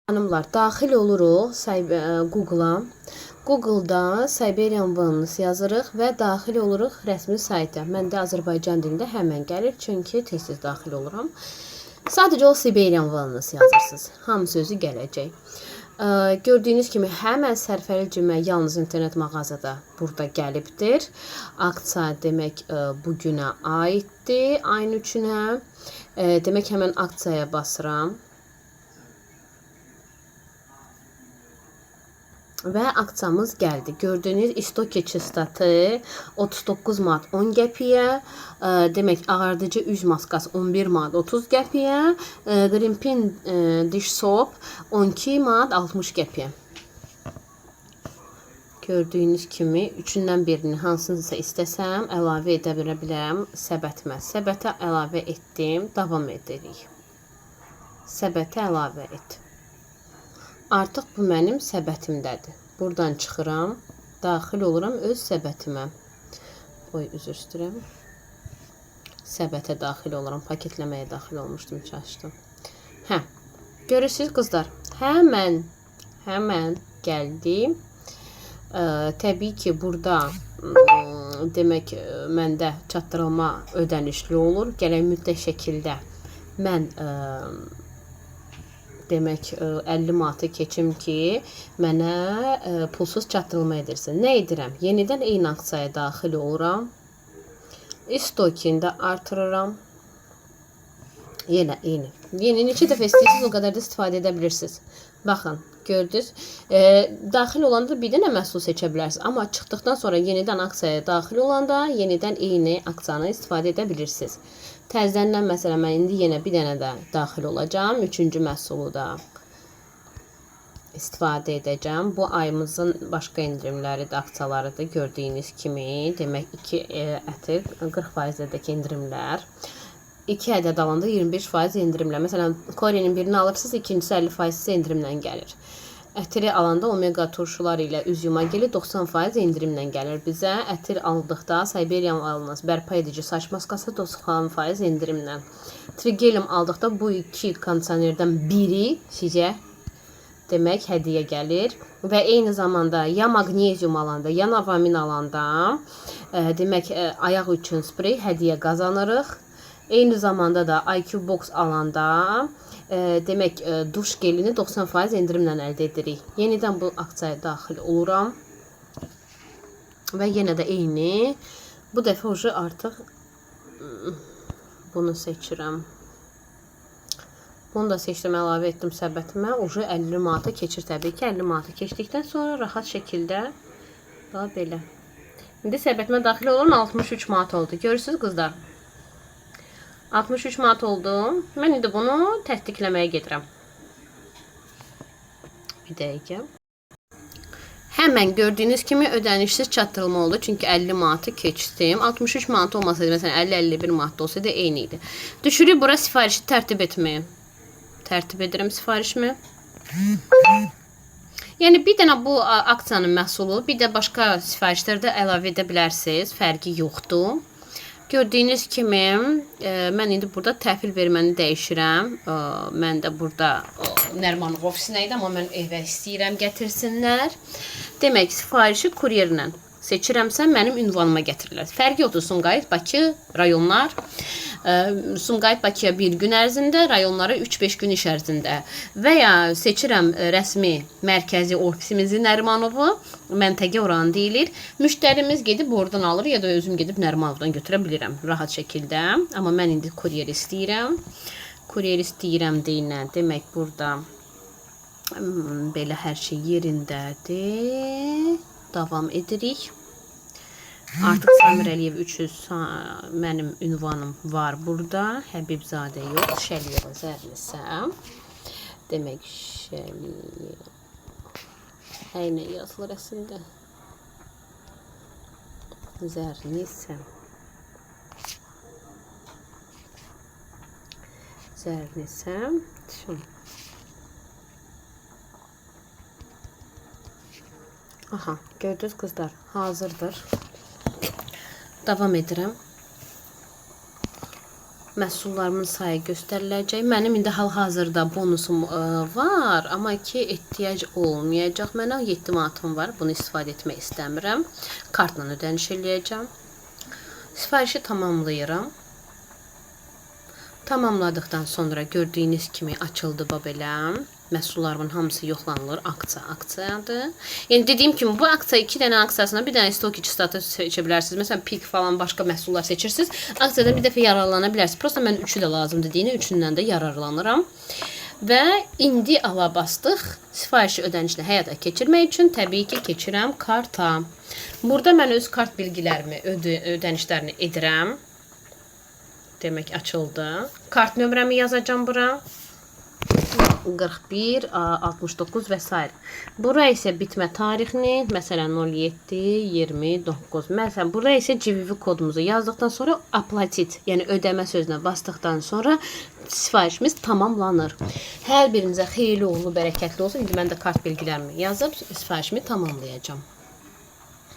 Hanımlar, daxil oluruq Google-a. Google-da Siberian Wellness yazırıq və daxil oluruq rəsmi sayta. Məndə Azərbaycan dilində həmən gəlir, çünki tez-tez daxil oluram. Sadəcə o Siberian Wellness yazırsınız. Hamısı özü gələcək. Gördüyünüz kimi həmən sərfəli cümlə yalnız internet mağazada burada gəlibdir. Aksiya demək bu günə aiddir, ayın 3-ünə. Demək həmən aksiyaya basıram. Və aksiyamız gəldi. Gördüyünüz istoki çıstatı 39 manat 10 qəpiyə, demək ağardıcı üz maskası 11 manat 30 qəpiyə, Grimpin diş soap 12 manat 60 qəpiyə. Gördüyünüz kimi üçündən birini hansınızsa istəsəm əlavə edə bilərəm səbətimə. Səbətə əlavə etdim, davam edirik. Səbətə əlavə et. Artıq bu mənim səbətimdədir. Buradan çıxıram, daxil oluram öz səbətimə. Üzr istəyirəm. Səbətə daxil oluram, paketləməyə daxil olmuşdum, çalışdım. Görürsünüz qızlar, həmən gəldim. Təbii ki, burada demək məndə çatdırılma ödənişli olur. Gələk mütləq şəkildə mən demək 50 manatı keçim ki, mənə pulsuz çatdırılma edirsin. Nə edirəm? Yenidən eyni aksiyaya daxil oluram. İstokini də artırıram. Yenə eyni. Yeni neçə dəfə istəyirsiniz, o qədər də istifadə edə bilirsiniz. Baxın, gördünüz. Daxil olanda bir dənə məhsul seçə bilərsiniz. Amma çıxdıqdan sonra yenidən aksiyaya daxil olanda yenidən eyni aksiyanı istifadə edə bilirsiniz. Təzədən məsələn, mən indi yenə bir dənə də daxil olacağım. Üçüncü məhsulu da istifadə edəcəm. Bu ayımızın başqa indirimləridir, aksiyalarıdır. Gördüyünüz kimi, demək 2 ətir 40%dəki indirimlər. 2 ədəd alanda 25% indirimlə. Məsələn, Kore'nin birini alırsınız, ikincisi 50% indirimlə gəlir. Ətiri alanda omega turşuları ilə üz yuma gəlir, 90% indirimlə gəlir bizə. Ətir aldıqda Siberian Wellness bərpa edici saç maskası 90% indirimlə. Trigelium aldıqda bu 2 kondisionerdən biri sizə demək hədiyyə gəlir. Və eyni zamanda ya magnezium alanda, ya navamin alanda demək ayaq üçün sprey hədiyyə qazanırıq. Eyni zamanda da IQ Box alanda demək duş gelini 90% indirimlə əldə edirik. Yenidən bu aksiyaya daxil oluram. Və yenə də eyni. Bu dəfə ucu artıq bunu seçirəm. Bunu da seçdim, əlavə etdim səbətimə. Ucu 50 manata keçir təbii ki. 50 manata keçdikdən sonra rahat şəkildə belə. İndi səbətimə daxil olurum, 63 manat oldu. Görürsünüz qızlar. 63 manat oldu. Mən indi bunu təsdiqləməyə gedirəm. Bir dəqiqə. Həmən gördüyünüz kimi ödənişsiz çatdırılma oldu. Çünki 50 manatı keçdim. 63 manat olmasaydı, məsələn 50-51 manat olsaydı eyni idi. Düşürük bura sifarişi tərtib etməyə. Tərtib edirəm sifarişimi. Yəni bir dənə bu aksiyanın məhsulu, bir də başqa sifarişlərdə əlavə edə bilərsiniz. Fərqi yoxdur. Gördüyünüz kimi, mən indi burada təhvil verməni dəyişirəm. Mən də burada Nərmanov ofisinə idi, amma mən evə istəyirəm gətirsinlər. Demək, sifarişi kuryerlə seçirəmsə, mənim ünvanıma gətirirlər. Fərqi yoxdur, Sumqayıt, Bakı, rayonlar. Sumqayıt, Bakıya bir gün ərzində, rayonlara 3-5 gün iş ərzində. Və ya seçirəm rəsmi mərkəzi ofisimizi Nərmanovu, məntəqə oranı deyilir. Müştərimiz gedib oradan alır, ya da özüm gedib Nərmanovdan götürə bilirəm rahat şəkildə. Amma mən indi kuryer istəyirəm. Kuryer istəyirəm deyilən, demək burada belə hər şey yerindədir. Davam edirik. Artıq Samir Əliyev 300 mənim ünvanım var burada. Həbibzadə yox, Şəliyeva Zərlisəm. Demək Şəliyeva. Nə yazılır əslində? Zərlisəm. Zərlisəm. Aha, gördünüz qızlar, hazırdır. Davam edirəm. məhsullarımın sayı göstəriləcək. Mənim indi hal-hazırda bonusum var, amma ki ehtiyac olmayacaq. Mənə 7 manatım var. Bunu istifadə etmək istəmirəm. Kartla ödəniş eləyəcəm. Sifarişi tamamlayıram. Tamamladıqdan sonra gördüyünüz kimi açıldı belə. Məhsullarımın hamısı yoxlanılır. Aksiyadır. Yəni dediyim kimi bu aksiya 2 dənə aksiyasına bir dənə stok içi statı seçə bilərsiniz. Məsələn, pik falan başqa məhsullar seçirsiniz. Aksiyadan bir dəfə yararlana bilərsiniz. Prosta mən 3-ü də lazımdır deyinə 3-ündən də yararlanıram. Və indi ala bastıq. Sifarişi ödənişlə həyata keçirmək üçün təbii ki keçirəm karta. Burada mən öz kart bilgilərimi, ödənişlərini edirəm. Demək açıldı. Kart nömrəmi yazacağam bura. 41, 69 və s. Bura isə bitmə tarixini, məsələn 07-29. Məsələn, bura isə GVV kodumuzu yazdıqdan sonra aplatit, yəni ödəmə sözünə basdıqdan sonra sifarişimiz tamamlanır. Hər birinizə xeyirli uğurlu, bərəkətli olsun. İndi mən də kart bilgilərimi yazıb sifarişimi tamamlayacağım.